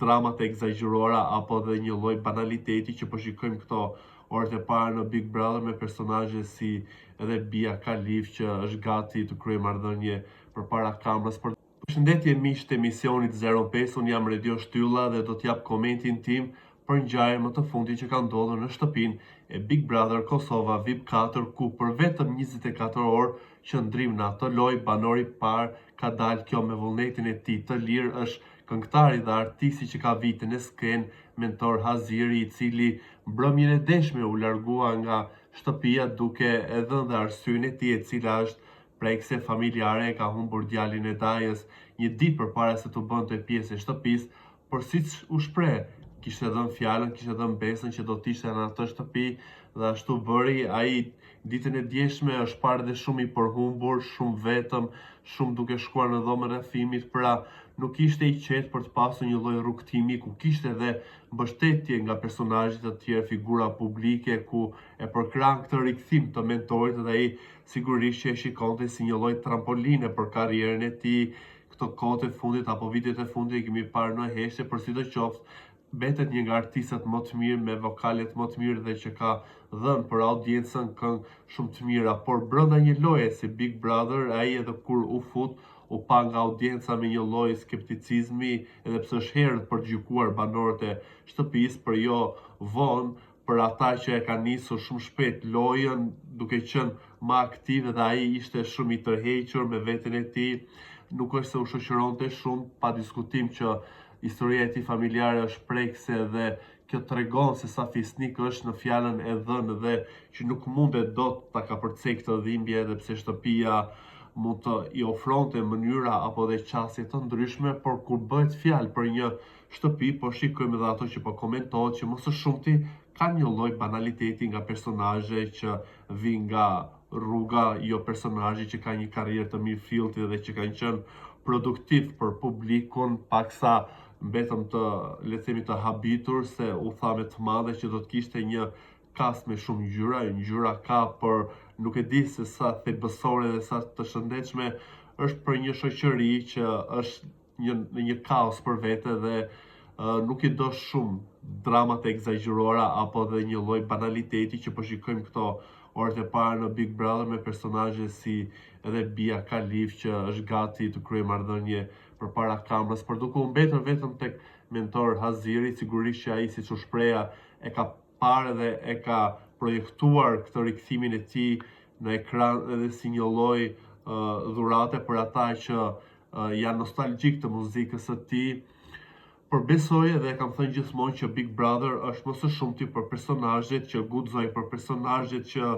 dramat e egzageruara apo dhe një lloj banaliteti që po shikojmë këto orët e para në Big Brother me personazhe si edhe Bia Kalif që është gati të kryejë marrëdhënie përpara kamerës. Përshëndetje miqtë e emisionit 05, unë jam Radio Shtylla dhe do t'jap komentin tim për ngjarjen më të fundit që ka ndodhur në shtëpinë e Big Brother Kosova VIP 4, ku për vetëm 24 orë qëndrim në atë lojë, banori i parë ka dalë kjo me vullnetin e tij të lirë, është këngëtari dhe artisti që ka vitën e skenë, Mentor Haziri, i cili mbrëmjen e deshme u largua nga shtëpia duke e dhënë dhe arsyeën e tij, e cila është prekse familjare. Ka humbur djalin e dajës një ditë përpara se të bënte pjesë e shtëpisë, por siç u shpreh, kishte dhënë fjalën, kishte dhënë besën që do të ishte në atë shtëpi dhe ashtu bëri. Ai ditën e djeshme është parë dhe shumë i përhumbur, shumë vetëm, shumë duke shkuar në dhomën e fëmijët, pra nuk ishte i qetë për të pasur një lloj rrugtimi ku kishte edhe mbështetje nga personazhet të tjerë, figura publike, ku e përkran këtë rikthim të mentorit dhe ai sigurisht që e shikonte si një lloj trampoline për karrierën e tij. Këto kohët e fundit apo vitet e fundit kemi parë në heshtje, por sidoqoftë betet një nga artistët më të mirë, me vokalet më të mirë dhe që ka dhënë për audiencën këngë shumë të mira. Por brenda një loje si Big Brother, ai edhe kur u fut, u pa nga audienca me një lloj skepticizmi, edhe pse është herët për të gjykuar banorët e shtëpisë, për jo vonë, për ata që e kanë nisur shumë shpejt lojën, duke qenë më aktiv, dhe ai ishte shumë i tërhequr me veten e tij. Nuk është se u shoqëronte shumë, pa diskutim që historia e tij familjare është prekse dhe kjo tregon se sa fisnik është në fjalën e dhënë dhe që nuk mundet dot ta kapërcej këtë dhimbje, edhe pse shtëpia mund të i ofronte mënyra apo dhe qasje të ndryshme, por kur bëhet fjalë për një shtëpi, po shikojmë edhe ato që po komentohet, që më së shumti ka një lloj banaliteti nga personazhe që vijnë nga rruga, jo personazhe që kanë një karrierë të mirë fillti dhe që kanë qenë produktiv për publikun, paksa mbetëm të, le të themi, të habitur, se u tha me të madhe që do të kishte një kas me shumë ngjyra. Ngjyra ka, por nuk e di se sa thelbësore dhe sa të shëndetshme është për një shoqëri që është në një kaos për vete dhe nuk i do shumë dramat e egzageruara apo dhe një lloj banaliteti që po shikojmë këto orët e para në Big Brother me personazhe si edhe Bia Kalif që është gati të kryejë marrëdhënie përpara kamerës, por duke u mbetur vetëm tek Mentor Haziri. Sigurisht që ai, siç u shpreha, e ka parë dhe e ka projektuar këtë rikthimin e tij në ekran edhe si një lloj dhurate për ata që janë nostalgjik të muzikës së tij. Por besoj dhe kam thënë gjithmonë që Big Brother është më së shumti për personazhet që guxojnë, për personazhet që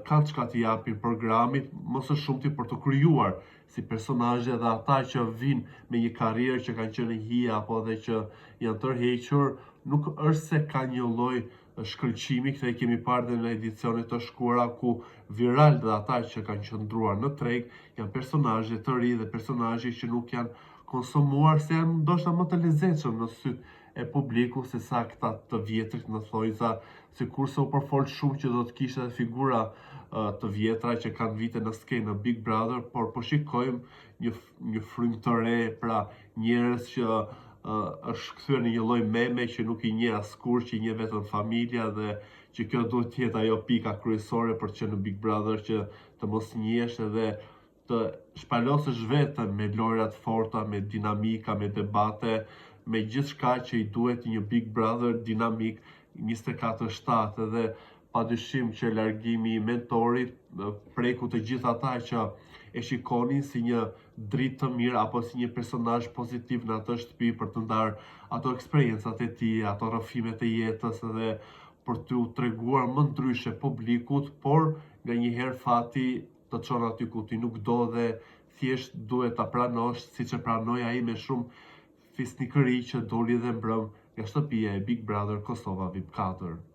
kanë çka t'i japin programit, më së shumti për të krijuar si personazhe, dhe ata që vinë me një karrierë që kanë qenë hije apo dhe që janë tërhequr, nuk është se ka një lloj shkëlqimi. Këtë e kemi parë dhe në edicionet të shkuara, ku viral dhe ata që kanë qëndruar në treg janë personazhe të ri dhe personazhe që nuk janë konsumuar, se janë ndoshta më të lezetshëm në sytë e publiku se sa këta të vjetrit në thojza, sikurse u përfol shumë që do të kishte edhe figura të vjetra që kanë vite në skenë në Big Brother, por po shikojmë një frymë të re, pra njerëz që është kthyer në një lloj meme që nuk i njeh askur, që i njeh vetëm familja, dhe që kjo duhet të jetë ajo pika kryesore për të qenë në Big Brother, që të mos njihesh edhe të shpalosësh vetëm me lojra të forta, me dinamika, me debate, me gjithçka që i duhet një Big Brother dinamik 24/7, dhe padyshim që largimi i mentorit preku të gjithë ata që e shikonin si një dritë të mirë apo si një personazh pozitiv në atë shtëpi, për të ndarë ato eksperiencat e tij, ato rrëfimet e jetës, dhe për t'u treguar më ndryshe publikut, por nganjëherë fati të çon aty ku ti nuk do dhe thjesht duhet ta pranosh, siç e pranoi ai me shumë fisnikëri që doli dhe mbrëm nga shtëpia e Big Brother Kosova VIP 4.